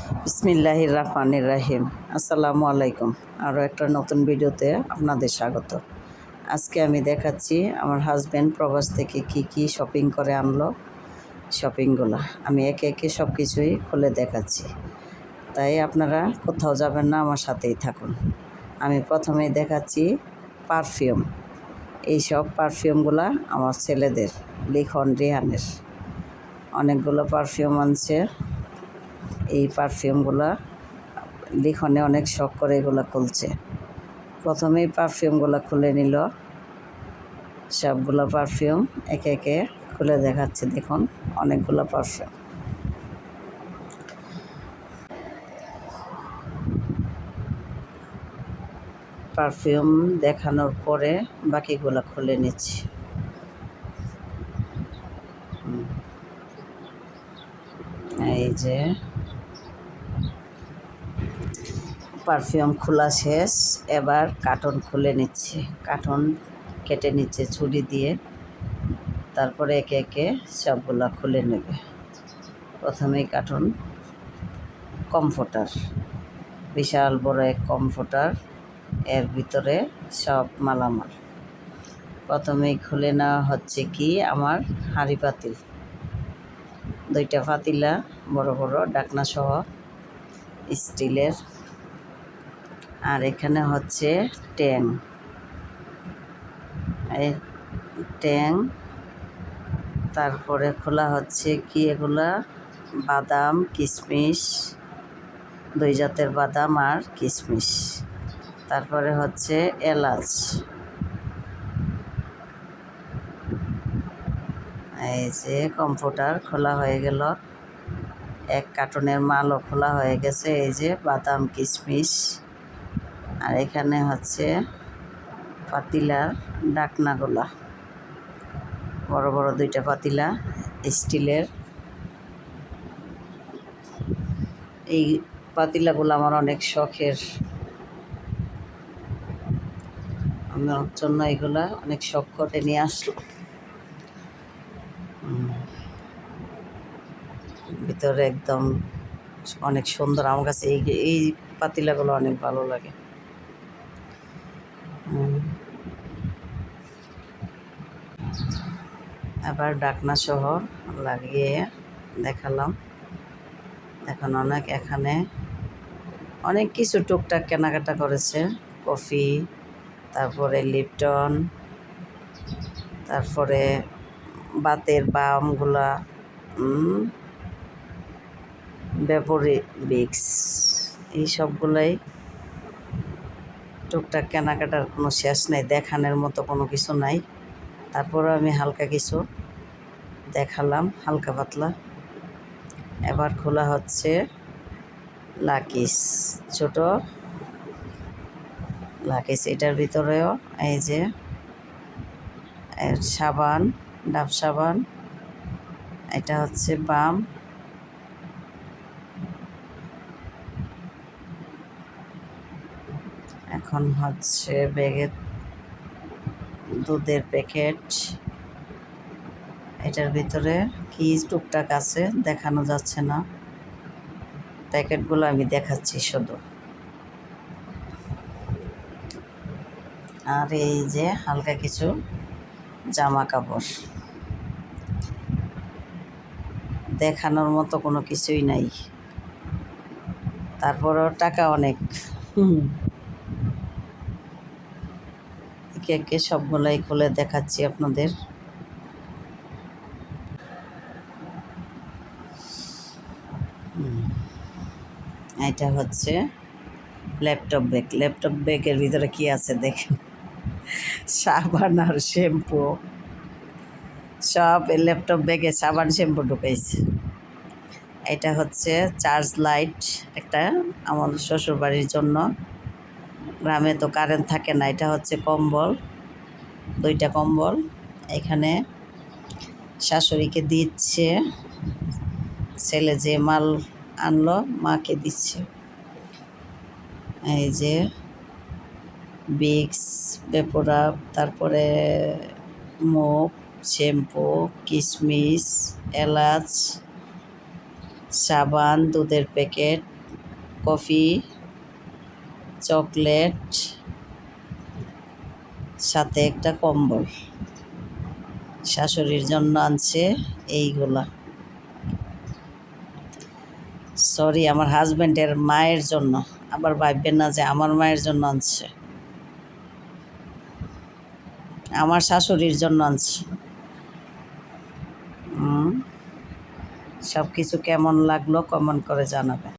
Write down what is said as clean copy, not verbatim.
বিসমিল্লাহির রহমানির রহিম। আসসালামু আলাইকুম। আরও একটা নতুন ভিডিওতে আপনাদের স্বাগত। আজকে আমি দেখাচ্ছি আমার হাজব্যান্ড প্রবাস থেকে কি শপিং করে আনলো, শপিংগুলো আমি একে একে সব কিছুই খুলে দেখাচ্ছি। তাই আপনারা কোথাও যাবেন না, আমার সাথেই থাকুন। আমি প্রথমেই দেখাচ্ছি পারফিউম। এইসব পারফিউমগুলো আমার ছেলেদের, লিখন রিহানের অনেকগুলো পারফিউম আনছে। এই পারফিউমগুলো লিখনে অনেক শখ করে এগুলো খুলছে। প্রথমেই পারফিউমগুলো খুলে নিল, সবগুলো পারফিউম একে একে খুলে দেখাচ্ছে। দেখুন অনেকগুলো পারফিউম। পারফিউম দেখানোর পরে বাকিগুলো খুলে নিচ্ছি। এই যে পারফিউম খোলা শেষ, এবার কার্টন খুলে নিচ্ছে। কার্টন কেটে নিচ্ছে ছুরি দিয়ে, তারপরে একে একে সবগুলা খুলে নেবে। প্রথমেই কার্টন কমফোর্টার, বিশাল বড় এক কমফোর্টার, এর ভিতরে সব মালামাল। প্রথমেই খুলে নেওয়া হচ্ছে কি আমার হাঁড়ি পাতিল, দুইটা পাতিলা বড় বড় ঢাকনা সহ স্টিলের। আর এখানে হচ্ছে ট্যাং। তারপরে খোলা হচ্ছে কি এগুলা বাদাম কিশমিশ, দুই জাতের বাদাম আর কিশমিশ। তারপরে হচ্ছে এলাচ। এই যে কমফোর্টার খোলা হয়ে গেল, এক কার্টনের মালও খোলা হয়ে গেছে। এই যে বাদাম কিশমিশ। আর এখানে হচ্ছে পাতিলার ঢাকনাগুলা, বড় বড় দুইটা পাতিলা স্টিলের। এই পাতিলাগুলো আমার অনেক শখের, আমার জন্য এগুলা অনেক শখ করে নিয়ে আসলো। ভিতরে একদম অনেক সুন্দর, আমার কাছে এই পাতিলাগুলো অনেক ভালো লাগে। আবার ঢাকনা সহ লাগিয়ে দেখালাম। এখন এখানে অনেক কিছু টুকটাক কেনাকাটা করেছে। কফি, তারপরে লিপটন, তারপরে বাতের বামগুলা, ভেপোরি বিক্স, এই সবগুলোই টুকটাক কেনাকাটার কোনো শেষ নেই, দেখানোর মতো কোনো কিছু নাই। তারপরে আমি হালকা কিছু দেখালাম, হালকা পাতলা। এবার খোলা হচ্ছে লাকিস, ছোট লাকিস। এটার ভিতরেও এই যে সাবান, ডাব সাবান, এটা হচ্ছে বাম। এখন হচ্ছে ব্যাগের দুধের প্যাকেট, এটার ভিতরে কি টুকটাক আছে দেখানো যাচ্ছে না, প্যাকেটগুলো আমি দেখাচ্ছি শুধু। আর এই যে হালকা কিছু জামা কাপড়, দেখানোর মতো কোনো কিছুই নাই। তারপরেও টাকা অনেক। একে একে সবগুলাই খুলে দেখাচ্ছি আপনাদের। এটা হচ্ছে ল্যাপটপ ব্যাগ। ল্যাপটপ ব্যাগের ভিতরে কি আছে দেখেন, সাবান আর শ্যাম্পু, সব ল্যাপটপ ব্যাগে সাবান শ্যাম্পু ঢুকাইছে। এটা হচ্ছে চার্জ লাইট, একটা আমার শ্বশুরবাড়ির জন্য, গ্রামে তো কারেন্ট থাকে না। এটা হচ্ছে কম্বল, দুইটা কম্বল এখানে শাশুড়িকে দিচ্ছে, ছেলে যে মাল আনলো মাকে দিচ্ছে। এই যে বিক্স, ভেপোরাব, তারপরে মুভ, শ্যাম্পু, কিশমিশ, এলাচ, সাবান, দুধের প্যাকেট, কফি, চকলেট, সাথে একটা কম্বল। শাশুড়ির জন্য আনছে এইগুলা। সরি, আমার হাজব্যান্ডের মায়ের জন্য, আবার ভাববেন না যে আমার মায়ের জন্য আনছে, আমার শাশুড়ির জন্য আনছে। সব কিছু কেমন লাগলো কমেন্ট করে জানাবেন।